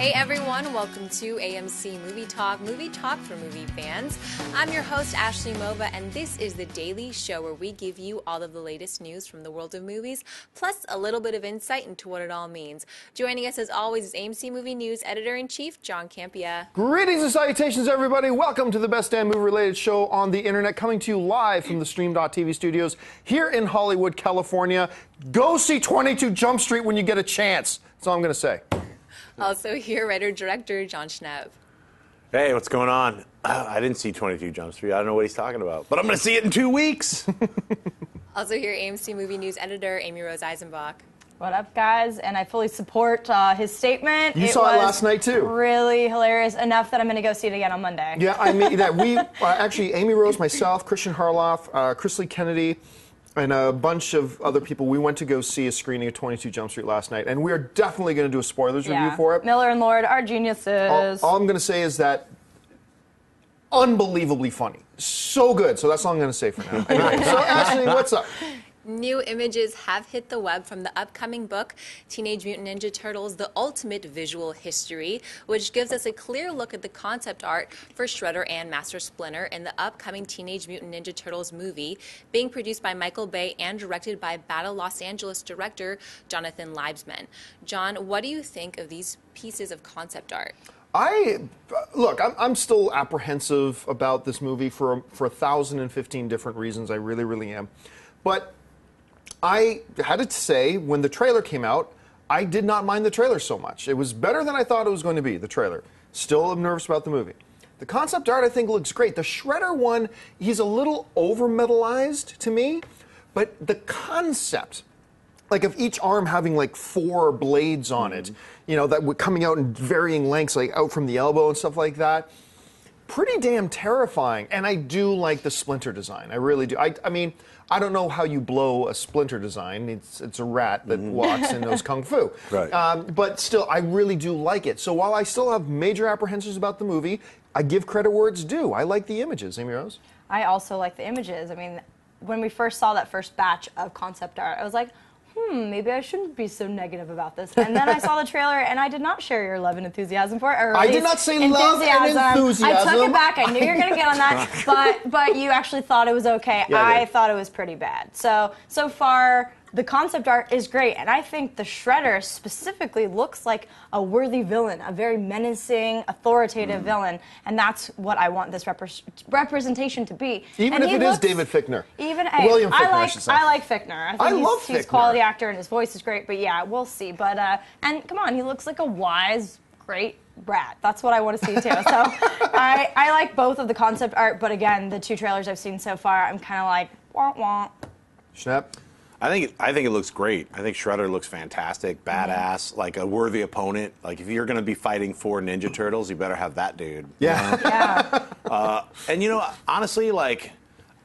Hey everyone, welcome to AMC Movie Talk for movie fans. I'm your host, Ashley Mova, and this is the daily show where we give you all of the latest news from the world of movies, plus a little bit of insight into what it all means. Joining us as always is AMC Movie News Editor-in-Chief, John Campea. Greetings and salutations, everybody. Welcome to the best damn movie-related show on the internet, coming to you live from the Stream.TV studios here in Hollywood, California. Go see 22 Jump Street when you get a chance. That's all I'm going to say. Also here, writer-director John Schnepp. Hey, what's going on? I didn't see 22 Jump Street. I don't know what he's talking about. But I'm going to see it in 2 weeks. Also here, AMC Movie News Editor Amy Rose Eisenbach. What up, guys? And I fully support his statement. You saw it last night, too. Really hilarious. Enough that I'm going to go see it again on Monday. Yeah, I mean, that we actually, Amy Rose, myself, Christian Harloff, Chris Lee Kennedy, and a bunch of other people, we went to go see a screening of 22 Jump Street last night, and we are definitely going to do a spoilers review for it. Miller and Lord are geniuses. All I'm going to say is that unbelievably funny. So good. So that's all I'm going to say for now. Anyway, so Ashley, what's up? New images have hit the web from the upcoming book, Teenage Mutant Ninja Turtles, The Ultimate Visual History, which gives us a clear look at the concept art for Shredder and Master Splinter in the upcoming Teenage Mutant Ninja Turtles movie, being produced by Michael Bay and directed by Battle Los Angeles director Jonathan Liebesman. John, what do you think of these pieces of concept art? Look, I'm still apprehensive about this movie for 1,015 different reasons. I really, really am. But I had to say, when the trailer came out, I did not mind the trailer so much. It was better than I thought it was going to be, the trailer. Still am nervous about the movie. The concept art, I think, looks great. The Shredder one, he's a little over-metalized to me, but the concept, like of each arm having like 4 blades on it, you know, that were coming out in varying lengths, like out from the elbow and stuff like that, pretty damn terrifying. And I do like the Splinter design. I really do. I mean, I don't know how you blow a Splinter design. It's a rat that walks and knows kung fu. Right. But still, I really do like it. So while I still have major apprehensions about the movie, I give credit where it's due. I like the images. Amy Rose? I also like the images. I mean, when we first saw that first batch of concept art, I was like, maybe I shouldn't be so negative about this. And then I saw the trailer, and I did not share your love and enthusiasm for it. Or I did not say love and enthusiasm. I took it back. I knew you were going to get on that. But you actually thought it was okay. Yeah, I thought it was pretty bad. So far, the concept art is great. And I think the Shredder specifically looks like a worthy villain, a very menacing, authoritative villain. And that's what I want this representation to be. Even and if it is David Fichtner. William Fichtner, I should say. I like Fichtner. I love He's a quality actor, and his voice is great. But yeah, we'll see. But and come on, he looks like a wise, great rat. That's what I want to see too. So I like both of the concept art, but again, the 2 trailers I've seen so far, I'm kind of like, wah wah. Schnepp? I think it looks great. I think Shredder looks fantastic, badass, like a worthy opponent. Like, if you're going to be fighting 4 Ninja Turtles, you better have that dude. Yeah. Yeah. And, you know, honestly, like,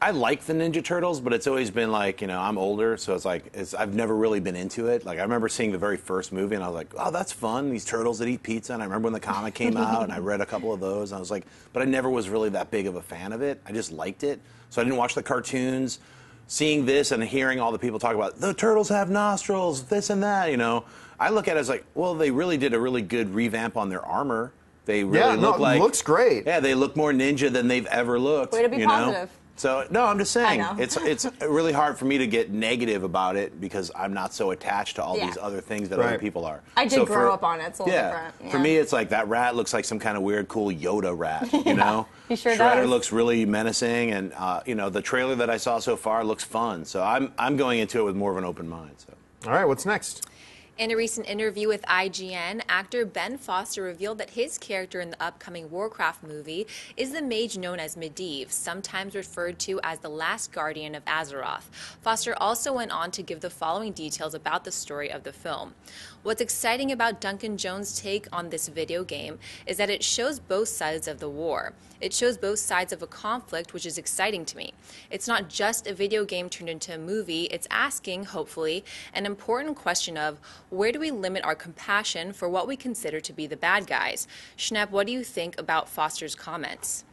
I like the Ninja Turtles, but it's always been like, you know, I'm older, so it's like, I've never really been into it. Like, I remember seeing the very first movie, and I was like, oh, that's fun, these turtles that eat pizza. And I remember when the comic came out, and I read a couple of those, and I was like, but I never was really that big of a fan of it. I just liked it. So I didn't watch the cartoons. Seeing this and hearing all the people talk about, the turtles have nostrils, this and that, you know, I look at it as like, well, they really did a really good revamp on their armor. They really look like... it looks great. Yeah, they look more ninja than they've ever looked. Way to be positive. So, no, I'm just saying, I know. it's really hard for me to get negative about it because I'm not so attached to all these other things that other people are. I did grow up on it. It's a little different. Yeah. For me, it's like that rat looks like some kind of weird, cool Yoda rat, you know? He sure Shredder does. looks really menacing, and, you know, the trailer that I saw so far looks fun. So I'm going into it with more of an open mind. So. All right, what's next? In a recent interview with IGN, actor Ben Foster revealed that his character in the upcoming Warcraft movie is the mage known as Medivh, sometimes referred to as the last guardian of Azeroth. Foster also went on to give the following details about the story of the film. What's exciting about Duncan Jones' take on this video game is that it shows both sides of the war. It shows both sides of a conflict, which is exciting to me. It's not just a video game turned into a movie, it's asking, hopefully, an important question of where do we limit our compassion for what we consider to be the bad guys? Schnepp, what do you think about Foster's comments?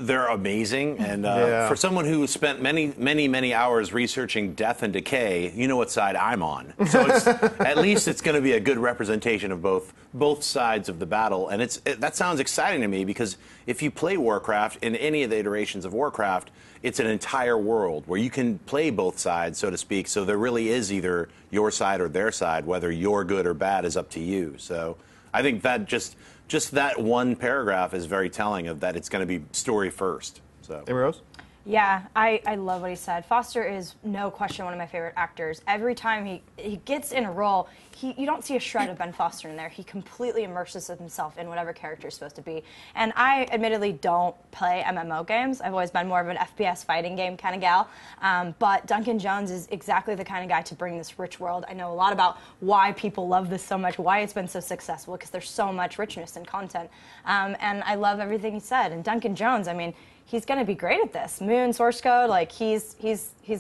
they're amazing, and for someone who spent many hours researching Death and Decay, you know what side I'm on. So at least it's going to be a good representation of both sides of the battle, and that sounds exciting to me, because if you play Warcraft, in any of the iterations of Warcraft, it's an entire world where you can play both sides, so to speak. So there really is either your side or their side. Whether you're good or bad is up to you. So I think that just that one paragraph is very telling of that it's going to be story first. So. Amy Rose? Yeah, I love what he said. Foster is, no question, one of my favorite actors. Every time he gets in a role, you don't see a shred of Ben Foster in there. He completely immerses himself in whatever character is supposed to be. And I admittedly don't play MMO games. I've always been more of an FPS fighting game kind of gal. But Duncan Jones is exactly the kind of guy to bring this rich world. I know a lot about why people love this so much, why it's been so successful, because there's so much richness and content. And I love everything he said. And Duncan Jones, I mean, he's going to be great at this. Moon, source code, like he's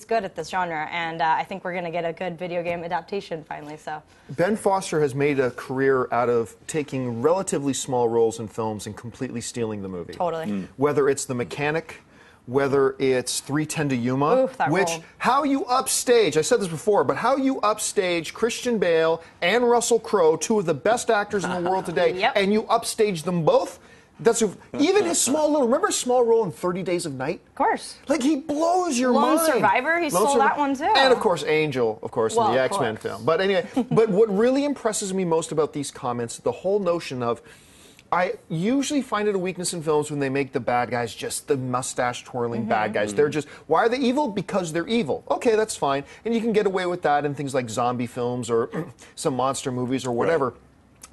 good at this genre, and I think we're going to get a good video game adaptation finally. So Ben Foster has made a career out of taking relatively small roles in films and completely stealing the movie. Totally. Whether it's the mechanic, whether it's 3:10 to Yuma, Oof, that which role. how you upstage, I said this before, but how you upstage Christian Bale and Russell Crowe, two of the best actors in the world today, Yep. and you upstage them both. Even his remember his small role in 30 Days of Night? Of course. Like, he blows your Lone mind. Survivor, he stole that one, too. And, of course, Angel, of course, Well, in the of X-Men course. film. But anyway, but what really impresses me most about these comments, the whole notion of, I usually find it a weakness in films when they make the bad guys just the mustache-twirling bad guys. They're just, why are they evil? Because they're evil. Okay, that's fine. And you can get away with that in things like zombie films or some monster movies or whatever. Right.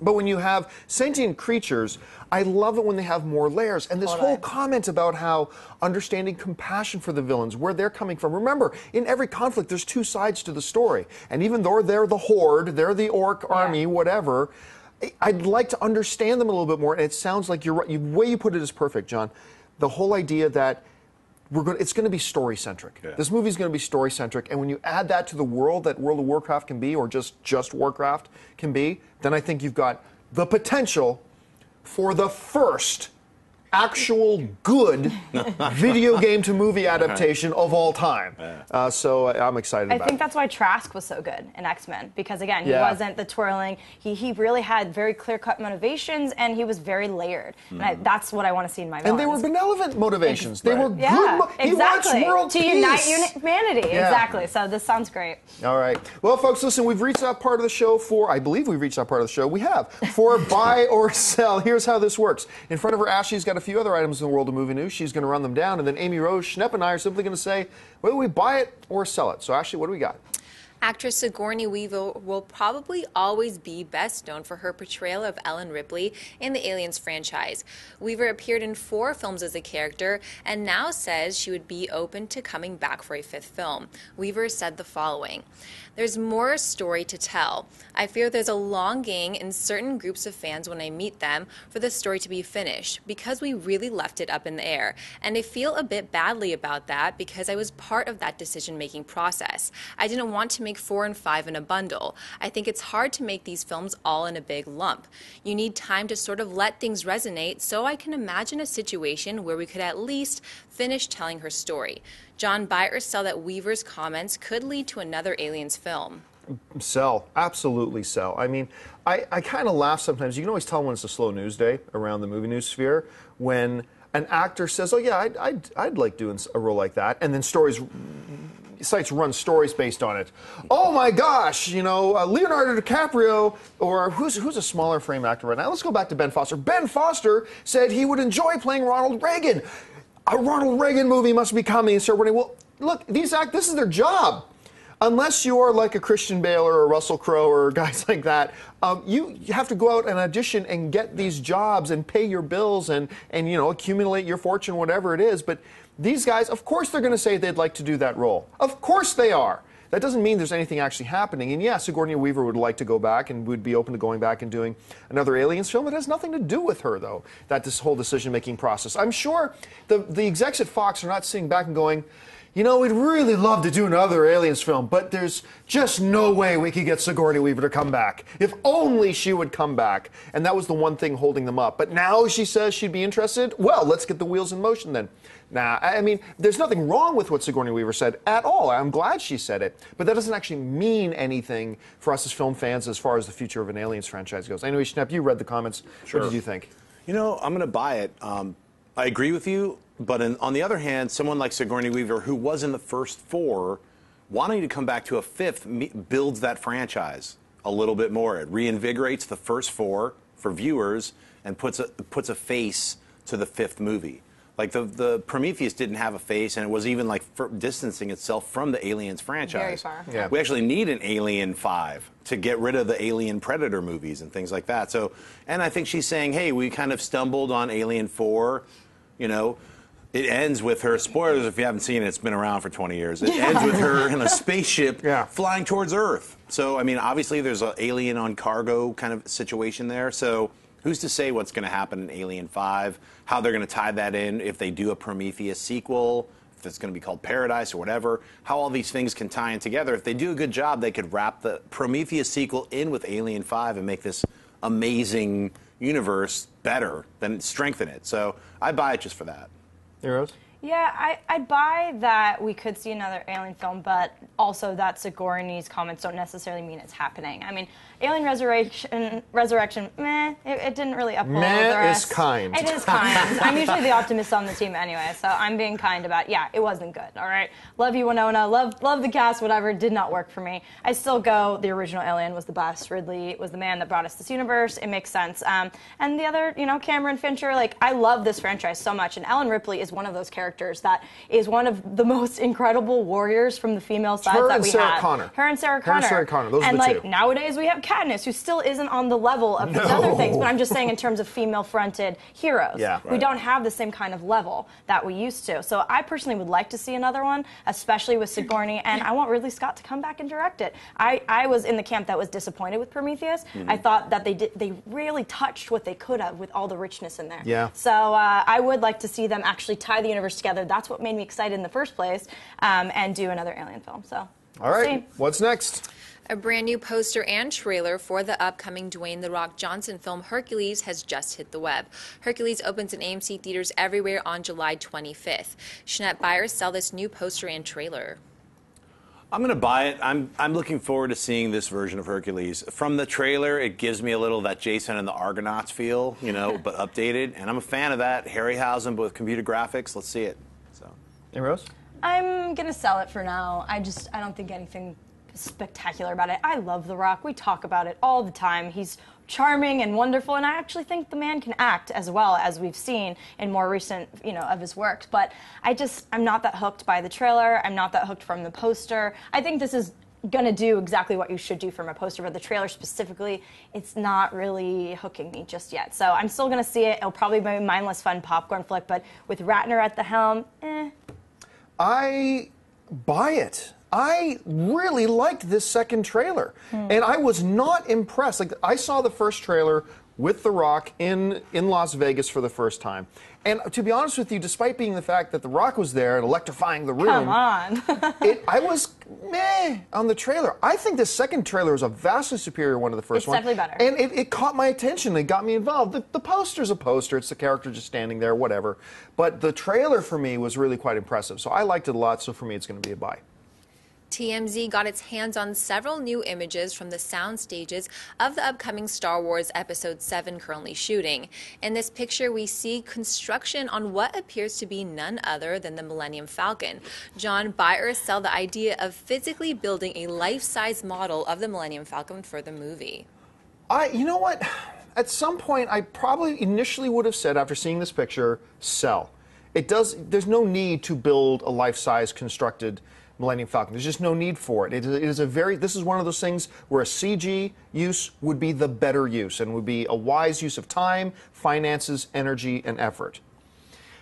But when you have sentient creatures, I love it when they have more layers. And this whole comment about how understanding compassion for the villains, where they're coming from. Remember, in every conflict, there's two sides to the story. And even though they're the Horde, they're the Orc army, whatever, I'd like to understand them a little bit more. And it sounds like you're right. The way you put it is perfect, John. The whole idea that it's going to be story-centric. Yeah. This movie's going to be story-centric, and when you add that to the world that World of Warcraft can be, or just Warcraft can be, then I think you've got the potential for the first actual good video game to movie adaptation of all time. So I'm excited about it. I think that's why Trask was so good in X-Men, because again, he wasn't the twirling. He really had very clear-cut motivations, and he was very layered. And that's what I want to see in my villains. And they were benevolent motivations. They were good. Exactly. He wants world to peace. unite humanity. Exactly. So this sounds great. All right. Well, folks, listen, we've reached that part of the show I believe we've reached that part of the show. We have. For buy or sell. Here's how this works. In front of her, Ashley's got a few other items in the world of movie news. She's going to run them down, and then Amy Rose, Schnepp, and I are simply going to say whether we buy it or sell it. So, Ashley, what do we got? Actress Sigourney Weaver will probably always be best known for her portrayal of Ellen Ripley in the Aliens franchise. Weaver appeared in 4 films as a character and now says she would be open to coming back for a 5th film. Weaver said the following: "There's more story to tell. I fear there's a longing in certain groups of fans when I meet them for the story to be finished, because we really left it up in the air. And I feel a bit badly about that because I was part of that decision-making process. I didn't want to make 4 and 5 in a bundle. I think it's hard to make these films all in a big lump. You need time to sort of let things resonate, so I can imagine a situation where we could at least finish telling her story." John, buy or sell that Weaver's comments could lead to another Aliens film? Sell. Absolutely sell. I mean, I kind of laugh sometimes. You can always tell when it's a slow news day around the movie news sphere when an actor says, oh, yeah, I'd like doing a role like that, and then sites run stories based on it. Oh my gosh, Leonardo DiCaprio, or who's a smaller frame actor right now? Let's go back to Ben Foster. Ben Foster said he would enjoy playing Ronald Reagan. A Ronald Reagan movie must be coming. So, well, look, this is their job. Unless you are like a Christian Bale or a Russell Crowe or guys like that, you have to go out and audition and get these jobs and pay your bills and accumulate your fortune, whatever it is. But these guys, of course, they're going to say they'd like to do that role. Of course they are. That doesn't mean there's anything actually happening. And yeah, Sigourney Weaver would like to go back and would be open to going back and doing another Aliens film. It has nothing to do with her, though, this whole decision-making process. I'm sure the execs at Fox are not sitting back and going, you know, we'd really love to do another Aliens film, but there's just no way we could get Sigourney Weaver to come back. If only she would come back. And that was the one thing holding them up. But now she says she'd be interested. Well, let's get the wheels in motion then. Nah, I mean, there's nothing wrong with what Sigourney Weaver said at all. I'm glad she said it. But that doesn't actually mean anything for us as film fans as far as the future of an Aliens franchise goes. Anyway, Schnepp, you read the comments. Sure. What did you think? You know, I'm going to buy it. I agree with you, but on the other hand, someone like Sigourney Weaver, who was in the first 4, wanting to come back to a 5th builds that franchise a little bit more. It reinvigorates the first 4 for viewers and puts a face to the 5th movie. Like the Prometheus didn't have a face, and it was even like distancing itself from the Aliens franchise. Very far. Yeah. We actually need an Alien 5 to get rid of the Alien Predator movies and things like that. So, and I think she's saying, hey, we kind of stumbled on Alien 4. You know, it ends with her, spoilers if you haven't seen it, it's been around for 20 years. It ends with her in a spaceship flying towards Earth. So, I mean, obviously there's an alien on cargo kind of situation there. So who's to say what's going to happen in Alien 5, how they're going to tie that in if they do a Prometheus sequel, if it's going to be called Paradise or whatever, how all these things can tie in together. If they do a good job, they could wrap the Prometheus sequel in with Alien 5 and make this amazing universe better, than strengthen it. So I buy it just for that. Heroes? Yeah, I'd buy that we could see another Alien film, but also that Sigourney's comments don't necessarily mean it's happening. I mean, Alien Resurrection, meh, it didn't really uphold the rest. Is kind. It is kind. I'm usually the optimist on the team anyway, so I'm being kind about it. Yeah, it wasn't good, all right? Love you, Winona. Love the cast, whatever. Did not work for me. I still go, the original Alien was the best. Ridley was the man that brought us this universe. It makes sense. And the other, you know, Cameron Fincher, like, I love this franchise so much, and Ellen Ripley is one of those characters that is one of the most incredible warriors from the female side that we have. Her and Sarah Connor. Those are the like, two. Nowadays we have Katniss, who still isn't on the level of these other things, but I'm just saying in terms of female-fronted heroes. Yeah, we don't have the same kind of level that we used to. So I personally would like to see another one, especially with Sigourney, and I want Ridley Scott to come back and direct it. I was in the camp that was disappointed with Prometheus. I thought that they really touched what they could have with all the richness in there. Yeah. So I would like to see them actually tie the universe together. That's what made me excited in the first place, and do another Alien film. So, all right, what's next? A brand new poster and trailer for the upcoming Dwayne "The Rock" Johnson film Hercules has just hit the web. Hercules opens in AMC theaters everywhere on July 25th. Schnepp, buy or sell this new poster and trailer? I'm going to buy it. I'm looking forward to seeing this version of Hercules. From the trailer, it gives me a little that Jason and the Argonauts feel, you know, but updated. And I'm a fan of that. Harryhausen, but with computer graphics. Let's see it. So, Hey, Rose? I'm gonna sell it for now. I don't think anything spectacular about it. I love The Rock. We talk about it all the time. He's charming and wonderful, and I actually think the man can act as well, as we've seen in more recent, you know, of his works. But I'm not that hooked by the trailer. I'm not that hooked from the poster. I think this is gonna do exactly what you should do from a poster, but the trailer specifically, it's not really hooking me just yet. So I'm still gonna see it. It'll probably be a mindless, fun popcorn flick, but with Ratner at the helm, I buy it. I really liked this second trailer, and I was not impressed. Like, I saw the first trailer with The Rock in Las Vegas for the first time, and to be honest with you, despite being the fact that The Rock was there and electrifying the room, come on, I was meh on the trailer. I think the second trailer is a vastly superior one to the first one. It's definitely better, and it caught my attention. It got me involved. The poster's a poster. It's the character just standing there, whatever. But the trailer for me was really quite impressive, so I liked it a lot. So for me, it's going to be a buy. TMZ got its hands on several new images from the sound stages of the upcoming Star Wars Episode 7 currently shooting. In this picture, we see construction on what appears to be none other than the Millennium Falcon. John, buy or sell the idea of physically building a life-size model of the Millennium Falcon for the movie? You know what? At some point, I probably initially would have said, after seeing this picture, sell. There's no need to build a life-size constructed Millennium Falcon. There's just no need for it. This is one of those things where a CG use would be the better use and would be a wise use of time, finances, energy, and effort.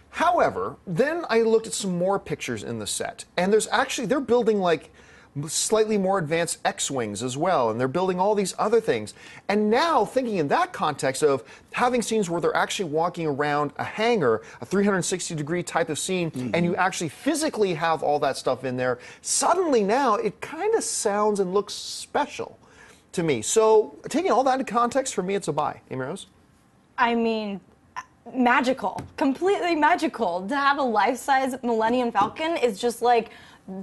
However, then I looked at some more pictures in the set, and they're building like slightly more advanced X-Wings as well, and they're building all these other things. And now, thinking in that context of having scenes where they're actually walking around a hangar, a 360-degree type of scene, and you actually physically have all that stuff in there, suddenly now it kind of sounds and looks special to me. So, taking all that into context, for me, it's a buy. Amy Rose? I mean, magical, completely magical. To have a life-size Millennium Falcon is just like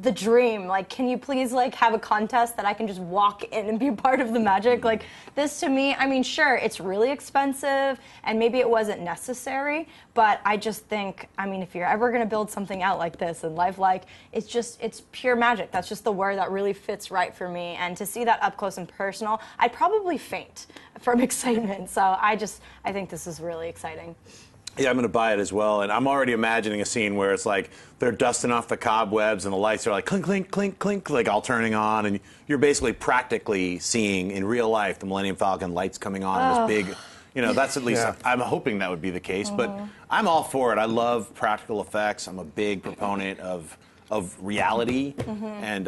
the dream. Like, can you please like have a contest that I can just walk in and be part of the magic? Like, this to me, I mean, sure, it's really expensive and maybe it wasn't necessary, but I just think, I mean, if you're ever going to build something out like this and lifelike, it's pure magic. That's just the word that really fits right for me. And to see that up close and personal, I'd probably faint from excitement. So I think this is really exciting. Yeah, I'm going to buy it as well, and I'm already imagining a scene where it's like they're dusting off the cobwebs and the lights are like clink, clink, clink, clink, like all turning on, and you're basically practically seeing in real life the Millennium Falcon lights coming on in this big, you know, that's at least, I'm hoping that would be the case, but I'm all for it. I love practical effects. I'm a big proponent of reality and,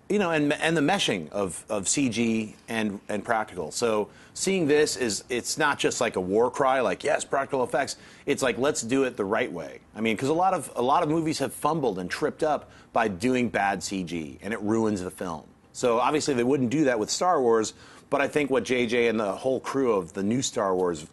you know, and the meshing of CG and practical. So seeing this it's not just like a war cry, like, yes, practical effects. It's like, let's do it the right way. I mean, because a lot of movies have fumbled and tripped up by doing bad CG, and it ruins the film. So obviously they wouldn't do that with Star Wars, but I think what JJ and the whole crew of the new Star Wars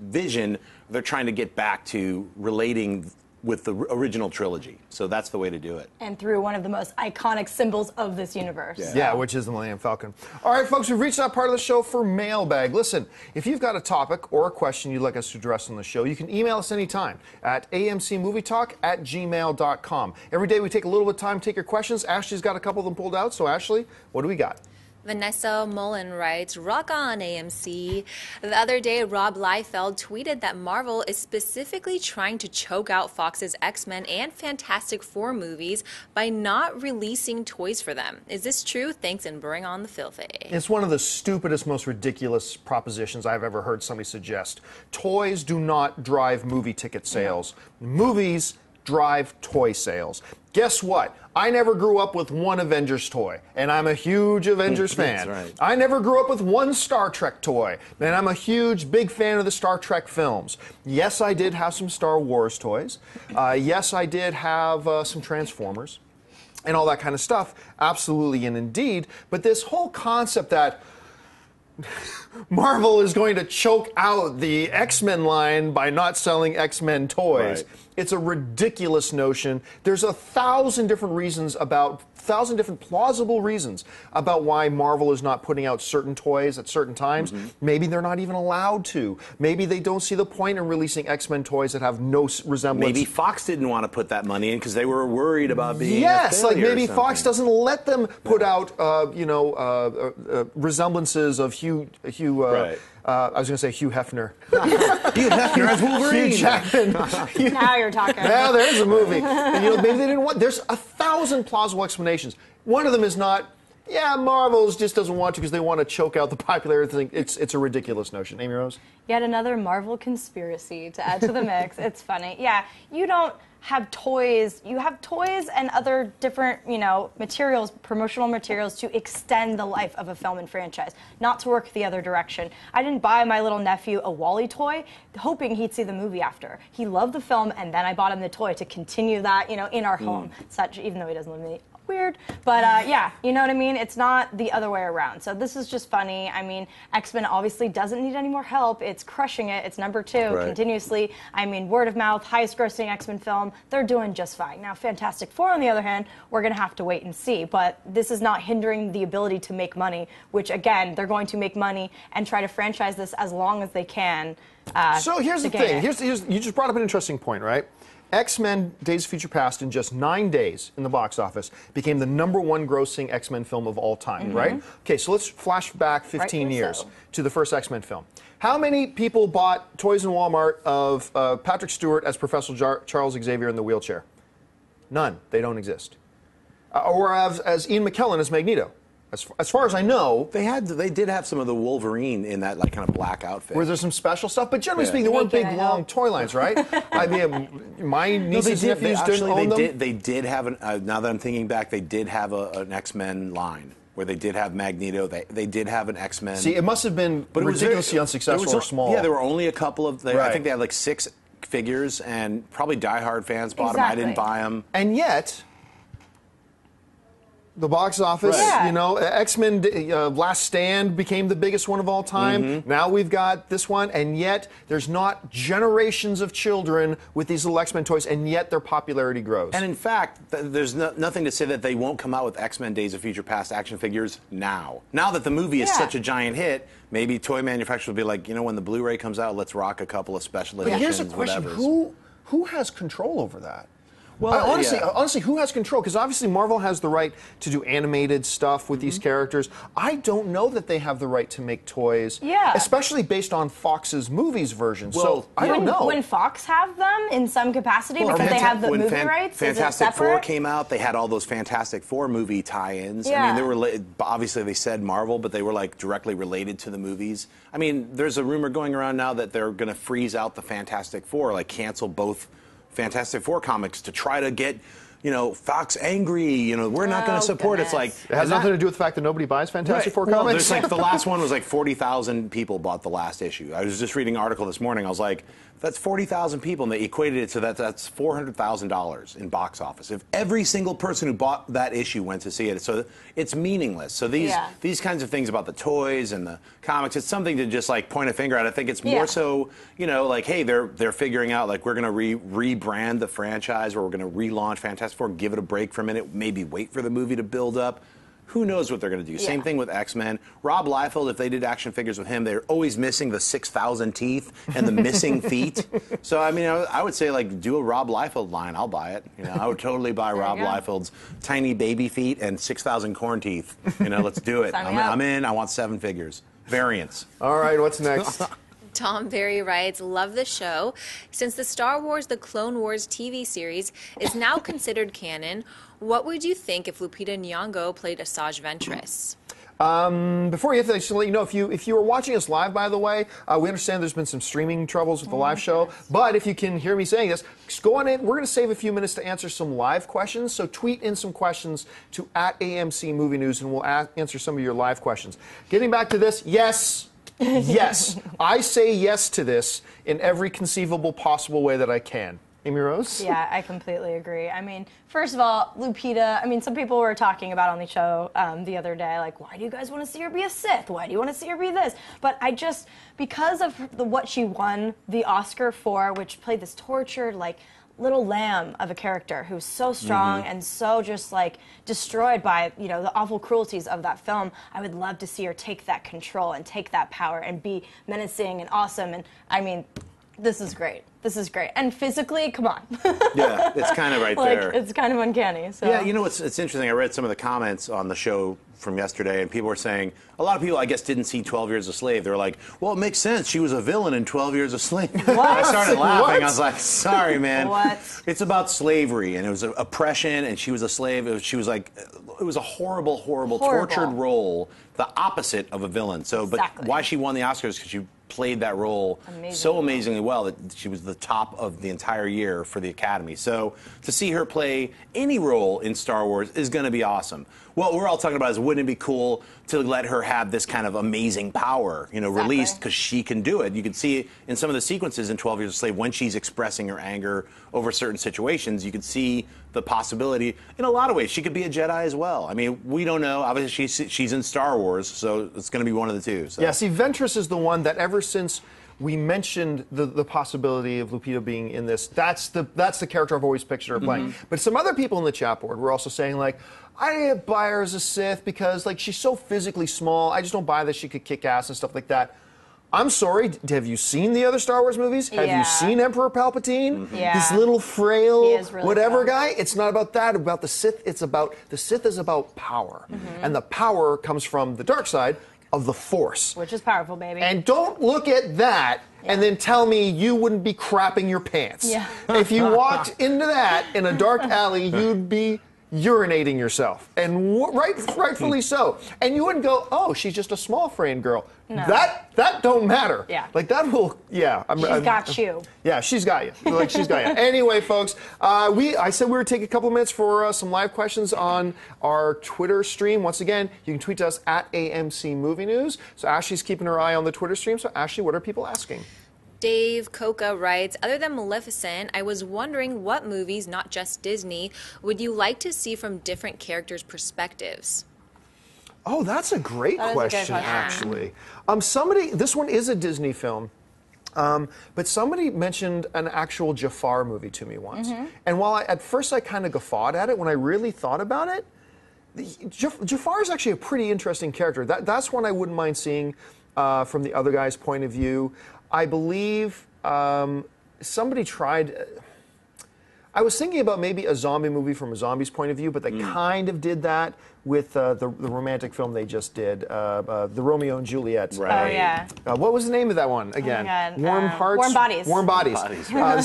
vision, they're trying to get back to relating with the original trilogy. So that's the way to do it. And through one of the most iconic symbols of this universe. Yeah, which is the Millennium Falcon. All right, folks, we've reached that part of the show for Mailbag. Listen, if you've got a topic or a question you'd like us to address on the show, you can email us anytime at amcmovietalk@gmail.com. Every day we take a little bit of time to take your questions. Ashley's got a couple of them pulled out. So, Ashley, what do we got? Vanessa Mullen writes, rock on AMC. The other day, Rob Liefeld tweeted that Marvel is specifically trying to choke out Fox's X-Men and Fantastic Four movies by not releasing toys for them. Is this true? Thanks, and bring on the filthy. It's one of the stupidest, most ridiculous propositions I've ever heard somebody suggest. Toys do not drive movie ticket sales. Movies drive toy sales. Guess what? I never grew up with one Avengers toy, and I'm a huge Avengers fan. That's right. I never grew up with one Star Trek toy, and I'm a huge, big fan of the Star Trek films. Yes, I did have some Star Wars toys. Yes, I did have some Transformers and all that kind of stuff. Absolutely and indeed. But this whole concept that Marvel is going to choke out the X-Men line by not selling X-Men toys. Right. It's a ridiculous notion. There's 1,000 different reasons about 1,000 different plausible reasons about why Marvel is not putting out certain toys at certain times. Maybe they're not even allowed to. Maybe they don't see the point in releasing X-Men toys that have no resemblance. Maybe Fox didn't want to put that money in because they were worried about being yes, a like failure maybe or something. Fox doesn't let them put out, resemblances of Hugh. Right. I was going to say Hugh Hefner. Hugh Hefner as Wolverine. Hugh Jackman. Now you're talking. Now there's a movie. And, maybe they didn't want. There's 1,000 plausible explanations. One of them is not. Yeah, Marvel just doesn't want to because they want to choke out the popularity thing. It's a ridiculous notion. Amy Rose? Yet another Marvel conspiracy to add to the mix. It's funny. Yeah, you don't have toys. You have toys and other different, materials, promotional materials to extend the life of a film and franchise, not to work the other direction. I didn't buy my little nephew a Wall-E toy hoping he'd see the movie after. He loved the film, and then I bought him the toy to continue that, in our home. Such, even though he doesn't live in the weird, but yeah, you know what I mean? It's not the other way around. So this is just funny. I mean, X-Men obviously doesn't need any more help. It's crushing it. It's number 2 continuously. I mean, word of mouth, highest grossing X-Men film. They're doing just fine. Now, Fantastic Four, on the other hand, we're going to have to wait and see. But this is not hindering the ability to make money, which, again, they're going to make money and try to franchise this as long as they can. So here's the thing. Here's, you just brought up an interesting point, right? X-Men Days of Future Past, in just 9 days in the box office, became the #1 grossing X-Men film of all time, right? Okay, so let's flash back 15 years to the first X-Men film. How many people bought toys in Walmart of Patrick Stewart as Professor Charles Xavier in the wheelchair? None. They don't exist. Or as Ian McKellen as Magneto. As far as I know, they did have some of the Wolverine in that like kind of black outfit. where there's some special stuff, but generally speaking, there weren't big long toy lines, right? I mean, my nieces and nephews didn't own them. They did have now that I'm thinking back, they did have an X-Men line where they did have Magneto. They did have an X-Men. See, it must have been ridiculously unsuccessful or small. Yeah, there were only a couple of. Right. I think they had like 6 figures, and probably diehard fans bought them. I didn't buy them. And yet, the box office, Right. you know, X-Men Last Stand became the biggest one of all time. Now we've got this one, and yet there's not generations of children with these little X-Men toys, and yet their popularity grows. And in fact, there's nothing to say that they won't come out with X-Men Days of Future Past action figures now. Now that the movie is such a giant hit, maybe toy manufacturers will be like, you know, when the Blu-ray comes out, let's rock a couple of special editions. But here's a question: whatevers. who has control over that? Well, honestly, who has control? Because obviously Marvel has the right to do animated stuff with these characters. I don't know that they have the right to make toys, especially based on Fox's movies version. So I don't know. When Fox have them in some capacity because they have the movie rights, Fantastic is it Four separate? came out, they had all those Fantastic Four movie tie-ins. Yeah. I mean, they were obviously they said Marvel, but they were like directly related to the movies. I mean, there's a rumor going around now that they're going to freeze out the Fantastic Four, like cancel both Fantastic Four comics to try to get, you know, Fox angry. You know, we're not going to support. Goodness. It's like it has nothing to do with the fact that nobody buys Fantastic Four Well, comics. there's like the last one was like 40,000 people bought the last issue. I was just reading an article this morning. I was like, that's 40,000 people, and they equated it to that's $400,000 in box office. If every single person who bought that issue went to see it, so it's meaningless. So these kinds of things about the toys and the comics, it's something to just like point a finger at. I think it's more so, you know, like, hey, they're figuring out like we're going to rebrand the franchise, or we're going to relaunch Fantastic Four, give it a break for a minute, maybe wait for the movie to build up. Who knows what they're going to do? Same thing with X-Men. Rob Liefeld, if they did action figures with him, they're always missing the 6,000 teeth and the missing feet. So, I mean, I would say, like, do a Rob Liefeld line. I'll buy it. You know, I would totally buy Rob Liefeld's tiny baby feet and 6,000 corn teeth. You know, let's do it. I'm in. I want 7 figures. Variants. All right, what's next? Tom Berry writes, love the show. Since the Star Wars The Clone Wars TV series is now considered canon, what would you think if Lupita Nyong'o played Asajj Ventress? Before you hit that, just to let you know, if you were watching us live, by the way, we understand there's been some streaming troubles with the live show. But if you can hear me saying this, just go on in. We're going to save a few minutes to answer some live questions. So tweet in some questions to @AMC Movie News, and we'll answer some of your live questions. Getting back to this, yes. Yes. I say yes to this in every conceivable possible way that I can. Amy Rose? Yeah, I completely agree. I mean, first of all, Lupita, I mean, some people were talking about on the show the other day, like, why do you guys want to see her be a Sith? Why do you want to see her be this? But I just, because of what she won the Oscar for, which played this tortured, like, little lamb of a character who's so strong and so just like destroyed by, you know, the awful cruelties of that film, I would love to see her take that control and take that power and be menacing and awesome. And I mean, this is great. This is great. And physically, come on. Yeah, it's kind of right like, there. It's kind of uncanny. So. Yeah, you know, it's interesting. I read some of the comments on the show from yesterday, and people were saying, a lot of people, I guess, didn't see 12 Years a Slave. They were like, well, it makes sense. She was a villain in 12 Years a Slave. I started laughing. I was like, sorry, man. What? It's about slavery, and it was oppression, and she was a slave. It was a horrible, horrible, tortured role, the opposite of a villain. So, but why she won the Oscars, because she played that role so amazingly well that she was the top of the entire year for the Academy. So to see her play any role in Star Wars is going to be awesome. What we're all talking about is, wouldn't it be cool to let her have this kind of amazing power, you know, released, because she can do it. You can see it in some of the sequences in 12 Years a Slave when she's expressing her anger over certain situations. You can see the possibility in a lot of ways. She could be a Jedi as well. I mean, we don't know. Obviously, she's in Star Wars, so it's going to be one of the two. So. Yeah, see, Ventress is the one that ever since we mentioned the possibility of Lupita being in this, that's the character I've always pictured her playing. But some other people in the chat board were also saying, like, I didn't buy her as a Sith because, like, she's so physically small. I just don't buy that she could kick ass and stuff like that. I'm sorry, have you seen the other Star Wars movies? Have you seen Emperor Palpatine? This little frail really whatever guy? It's not about that. About the Sith, the Sith is about power. And the power comes from the dark side of the Force. Which is powerful, baby. And don't look at that and then tell me you wouldn't be crapping your pants. Yeah. If you walked into that in a dark alley, urinating yourself, and rightfully so. And you wouldn't go, oh, she's just a small framed girl. No. That don't matter. Yeah. Like that will, yeah. She's got you. Yeah, she's got you. Like she's got you. Anyway, folks, I said we would take a couple minutes for some live questions on our Twitter stream. Once again, you can tweet to us at AMC Movie News. So Ashley's keeping her eye on the Twitter stream. So Ashley, what are people asking? Dave Coca writes, other than Maleficent, I was wondering what movies, not just Disney, would you like to see from different characters' perspectives? Oh, that's a great question, actually. This one is a Disney film, but somebody mentioned an actual Jafar movie to me once. And while at first I kind of guffawed at it, when I really thought about it, Jafar is actually a pretty interesting character. That's one I wouldn't mind seeing from the other guy's point of view. I believe somebody tried. I was thinking about maybe a zombie movie from a zombie's point of view, but they kind of did that with the romantic film they just did, the Romeo and Juliet. Right. Oh, yeah. What was the name of that one again? Oh, Warm Hearts. Warm Bodies. Warm Bodies.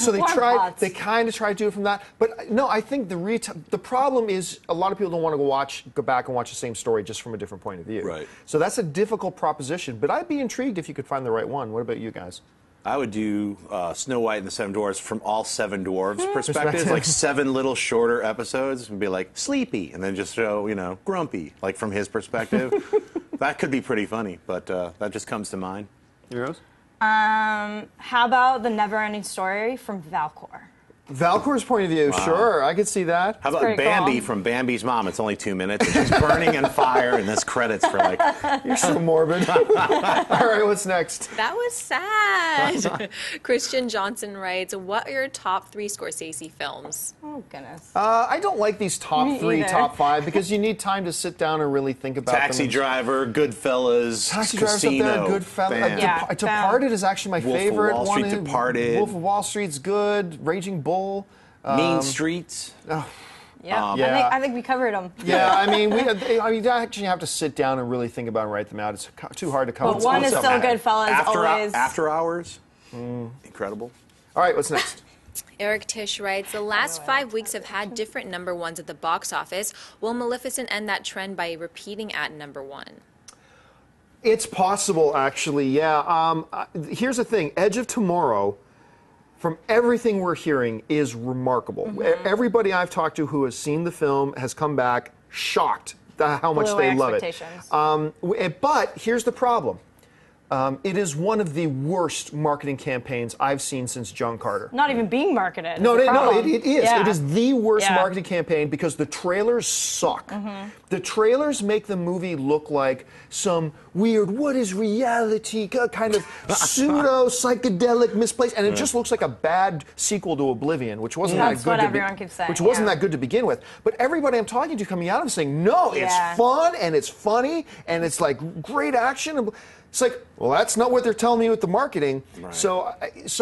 So they Warm tried. Thoughts. They kind of tried to do it from that. But no, I think the problem is a lot of people don't want to go back and watch the same story just from a different point of view. Right. So that's a difficult proposition. But I'd be intrigued if you could find the right one. What about you guys? I would do Snow White and the Seven Dwarfs from all seven dwarves' perspectives, like 7 little shorter episodes, and be like Sleepy, and then just show Grumpy, like from his perspective. That could be pretty funny, but that just comes to mind. Yours? How about the Never-Ending Story from Valcor? Valcor's point of view, sure, I could see that. How about pretty Bambi cool. from Bambi's Mom? It's only 2 minutes. And she's burning in fire, and this credits for like. You're so morbid. All right, what's next? That was sad. Christian Johnson writes, what are your top 3 Scorsese films? Oh, goodness. I don't like these top Me 3, either. top 5 because you need time to sit down and really think about Taxi them. Driver, Goodfellas, Taxi Driver's Casino, up there, Goodfellas. bam. Yeah. Departed is actually my Wolf of favorite Wall one. Street, Departed. Wolf of Wall Street's good. Raging Bull. Mean Streets. Yeah. Yeah. I think we covered them. Yeah, I mean, you actually have to sit down and really think about and write them out. It's too hard to cover. But one is What's still up? Goodfellas, always. After Hours. Incredible. All right, what's next? Eric Tish writes, the last 5 weeks have had different number ones at the box office. Will Maleficent end that trend by repeating at number 1? It's possible, actually, yeah. Here's the thing. Edge of Tomorrow, from everything we're hearing, is remarkable. Everybody I've talked to who has seen the film has come back shocked at how much Blew away they love it. expectations. But here's the problem. It is one of the worst marketing campaigns I've seen since John Carter. Not even being marketed. No, is the no, problem. it is. Yeah. It is the worst Yeah. marketing campaign because the trailers suck. The trailers make the movie look like some weird, what is reality, kind of pseudo-psychedelic misplaced, and it just looks like a bad sequel to Oblivion, which wasn't That's that good what to everyone keeps saying, which wasn't yeah. that good to begin with. But everybody I'm talking to coming out of it saying, no, Yeah. it's fun, and it's funny, and it's like great action. It's like, well, that's not what they're telling me with the marketing. Right. So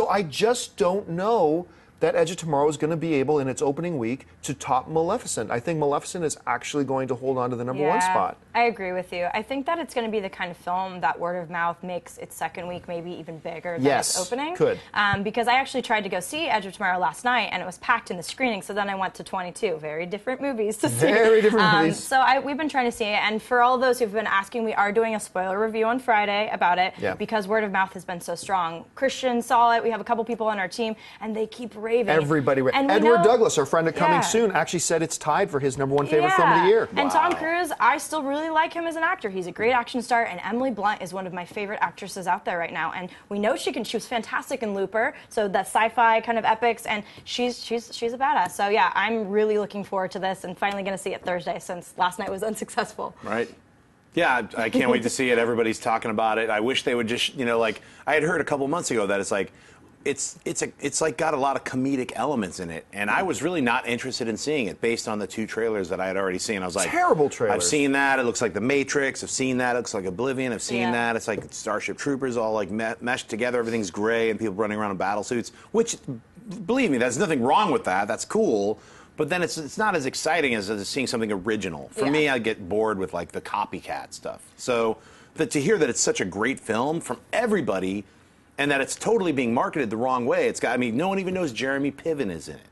I just don't know that Edge of Tomorrow is going to be able, in its opening week, to top Maleficent. I think Maleficent is actually going to hold on to the number 1 spot. I agree with you. I think that it's going to be the kind of film that word of mouth makes its second week maybe even bigger than its opening. Could. Because I actually tried to go see Edge of Tomorrow last night, and it was packed in the screening, so then I went to 22. Very different movies to see. Very different movies. So we've been trying to see it, and for all those who've been asking, we are doing a spoiler review on Friday about it, because word of mouth has been so strong. Christian saw it. We have a couple people on our team, and they keep raving. Everybody. And Edward Douglas, our friend at Coming Yeah. Soon, actually said it's tied for his number 1 favorite film of the year. And Tom Cruise, I still really like him as an actor. He's a great action star, and Emily Blunt is one of my favorite actresses out there right now. And we know she was fantastic in Looper, so that sci-fi kind of epics, and she's a badass. So yeah, I'm really looking forward to this, and finally going to see it Thursday since last night was unsuccessful. Right. Yeah, I can't wait to see it. Everybody's talking about it. I wish they would just, like I had heard a couple months ago that it's like. It's like got a lot of comedic elements in it, and I was really not interested in seeing it based on the 2 trailers that I had already seen. I was like, terrible trailers. I've seen that. It looks like The Matrix. I've seen that. It looks like Oblivion. I've seen that. It's like Starship Troopers all like meshed together. Everything's gray and people running around in battle suits. Which, believe me, there's nothing wrong with that. That's cool. But then it's not as exciting as seeing something original. For me, I get bored with like the copycat stuff. So to hear that it's such a great film from everybody. And that it's totally being marketed the wrong way. No one even knows Jeremy Piven is in it.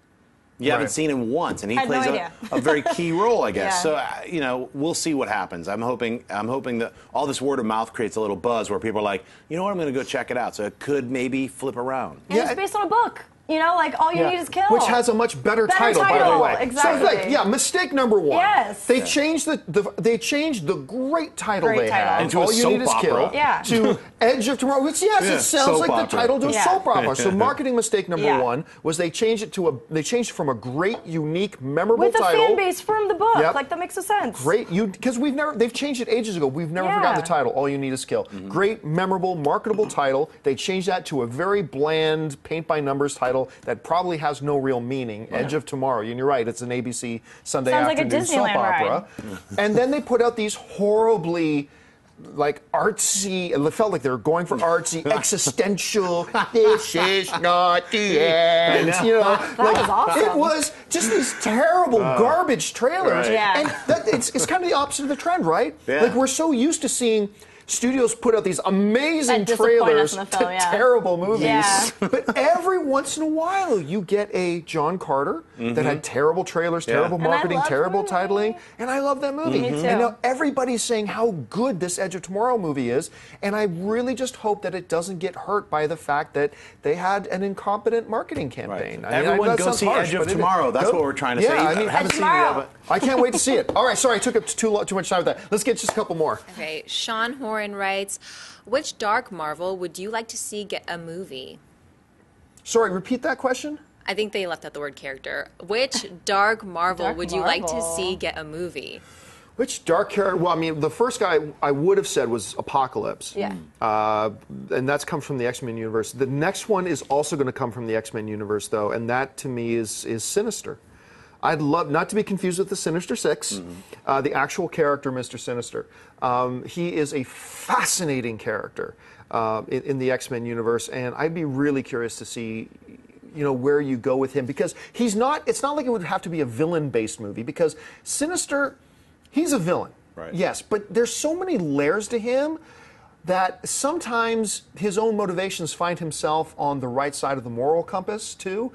You haven't Right. seen him once, and he Had no plays idea. a very key role, I guess. Yeah. So, we'll see what happens. I'm hoping that all this word of mouth creates a little buzz where people are like, you know what, I'm going to go check it out. So it could maybe flip around. And it's based on a book. You know, like All You Need Is Kill. Which has a much better title, by the way. Exactly. So, like, yeah, mistake number one. Yes. They changed they changed the great title Great they title. had, Into a All You soap Need Is Kill, opera. Yeah. to Edge of Tomorrow, which, yes, Yeah, it sounds soap like the opera. title to a Yeah. soap opera. So marketing mistake number Yeah. one was they changed it from a great, unique, memorable With a title. fan base from the book. Yep. Like, that makes sense. Great, because they've changed it ages ago. We've never Yeah. forgotten the title, All You Need Is Kill. Great, memorable, marketable title. They changed that to a very bland, paint-by-numbers title that probably has no real meaning, Edge of Tomorrow. And you're right, it's an ABC Sunday Sounds like a afternoon soap Disneyland opera. ride. And then they put out these horribly artsy, it felt like they were going for artsy, existential, this is not the end. That was awesome. It was just these terrible garbage trailers. Right. Yeah. And it's kind of the opposite of the trend, right? Yeah. Like, we're so used to seing studios put out these amazing That disappoint trailers us in the film, to yeah. terrible movies. Yeah. But every once in a while, you get a John Carter that had terrible trailers, terrible And I marketing, love terrible that movie. titling, and I love that movie. Me too. And now everybody's saying how good this Edge of Tomorrow movie is, and I really just hope that it doesn't get hurt by the fact that they had an incompetent marketing campaign. Right. I mean, Everyone that go sounds see harsh, Edge of but it- Tomorrow. That's Go- what we're trying to Yeah, say. I mean, haven't seen it tomorrow. yet, I can't wait to see it. All right, sorry, I took up too much time with that. Let's get just a couple more. Okay, Sean Horan writes, which Dark Marvel would you like to see get a movie? Sorry, repeat that question? I think they left out the word character. Which Dark Marvel Dark would you like to Marvel. see get a movie? Which dark character? Well, I mean, the first guy I would have said was Apocalypse. Yeah. And that's come from the X-Men universe. The next one is also going to come from the X-Men universe, though, and that to me is Sinister. I'd love, not to be confused with the Sinister Six, the actual character, Mr. Sinister. He is a fascinating character in the X-Men universe, and I'd be really curious to see where you go with him, because it's not like it would have to be a villain-based movie, because Sinister, he's a villain. Right. Yes, but there's so many layers to him that sometimes his own motivations find himself on the right side of the moral compass, too.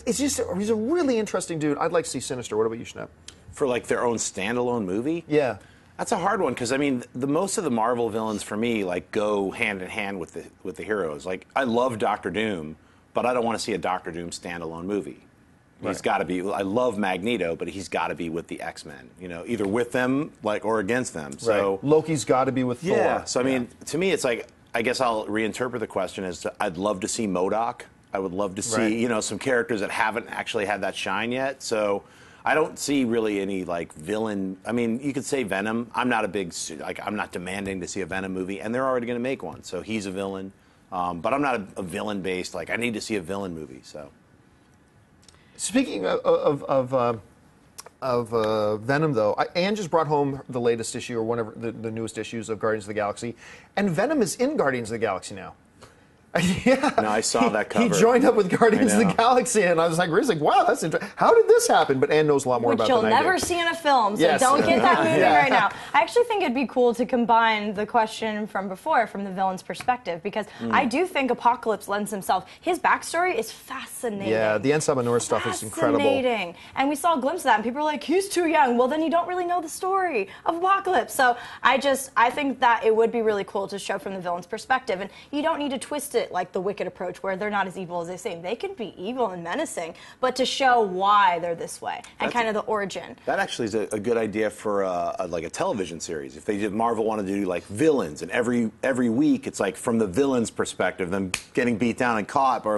He's a really interesting dude. I'd like to see Sinister. What about you, Schnapp? For like their own standalone movie? Yeah. That's a hard one, because I mean, most of the Marvel villains for me go hand in hand with the heroes. Like, I love Doctor Doom, but I don't want to see a Doctor Doom standalone movie. He's got to be. I love Magneto, but he's got to be with the X-Men. Either with them, or against them. So Right. Loki's got to be with yeah. Thor. So I mean, to me, it's like, I guess I'll reinterpret the question as I'd love to see MODOK. I would love to see Right. some characters that haven't actually had that shine yet. So I don't see really any villain. I mean, you could say Venom. I'm not a big I'm not demanding to see a Venom movie, and they're already going to make one. So he's a villain, but I'm not a villain based. I need to see a villain movie. So. Speaking of Venom, though, Anne just brought home the latest issue, or one of the newest issues of Guardians of the Galaxy, and Venom is in Guardians of the Galaxy now. Yeah. No, I saw that cover. He joined up with Guardians of the know. Galaxy, and I was like, wow, that's interesting. How did this happen? But Anne knows a lot more Which about you'll than I never do. see in a film, so Yes. don't get that movie Yeah. right now. I actually think it'd be cool to combine the question from before from the villain's perspective, because I do think Apocalypse lends himself. His backstory is fascinating. Yeah, the Ensemble North stuff is incredible. Fascinating. And we saw a glimpse of that, and people were like, he's too young. Well, then you don't really know the story of Apocalypse. So I think that it would be really cool to show from the villain's perspective, and you don't need to twist it like the Wicked approach, where they're not as evil as they seem. They can be evil and menacing, but to show why they're this way and kind of the origin. That actually is a good idea for a television series. If they did, Marvel wanted to do villains, and every week it's from the villain's perspective, them getting beat down and caught, or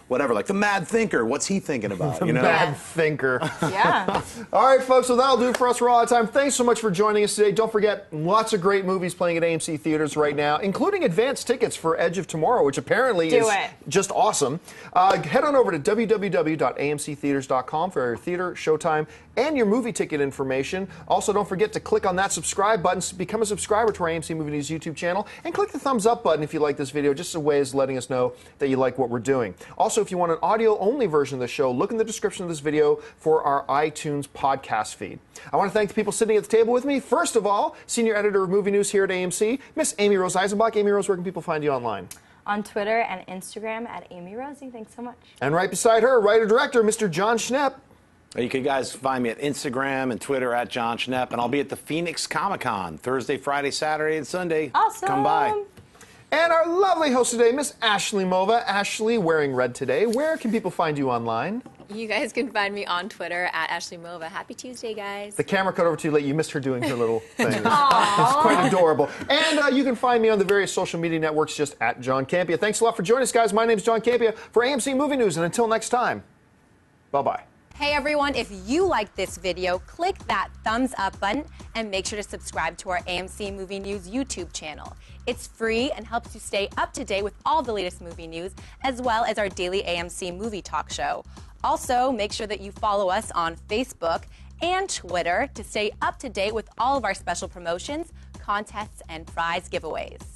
whatever, the Mad Thinker. What's he thinking about? The Mad Thinker. Yeah. All right, folks, so that'll do it for us. We're all out of time. Thanks so much for joining us today. Don't forget, lots of great movies playing at AMC theaters right now, including advanced tickets for Edge of Tomorrow, which apparently is just awesome. Head on over to www.amctheaters.com for your theater, showtime, and your movie ticket information. Also, don't forget to click on that subscribe button to become a subscriber to our AMC Movie News YouTube channel, and click the thumbs up button if you like this video, just a way of letting us know that you like what we're doing. Also, if you want an audio-only version of the show, look in the description of this video for our iTunes podcast feed. I want to thank the people sitting at the table with me. First of all, Senior Editor of Movie News here at AMC, Miss Amy Rose Eisenbach. Amy Rose, where can people find you online? On Twitter and Instagram at Amy Rosie. Thanks so much. And right beside her, writer-director, Mr. John Schnepp. You can guys find me at Instagram and Twitter at John Schnepp, and I'll be at the Phoenix Comic-Con Thursday, Friday, Saturday, and Sunday. Awesome. Come by. And our lovely host today, Miss Ashley Mova. Ashley, wearing red today. Where can people find you online? You guys can find me on Twitter at Ashley Mova. Happy Tuesday, guys. The camera cut over too late. You missed her doing her little thing. It's quite adorable. And you can find me on the various social media networks just at John Campea. Thanks a lot for joining us, guys. My name's John Campea for AMC Movie News. And until next time, bye-bye. Hey everyone, if you liked this video, click that thumbs up button and make sure to subscribe to our AMC Movie News YouTube channel. It's free and helps you stay up to date with all the latest movie news, as well as our daily AMC Movie Talk show. Also, make sure that you follow us on Facebook and Twitter to stay up to date with all of our special promotions, contests, and prize giveaways.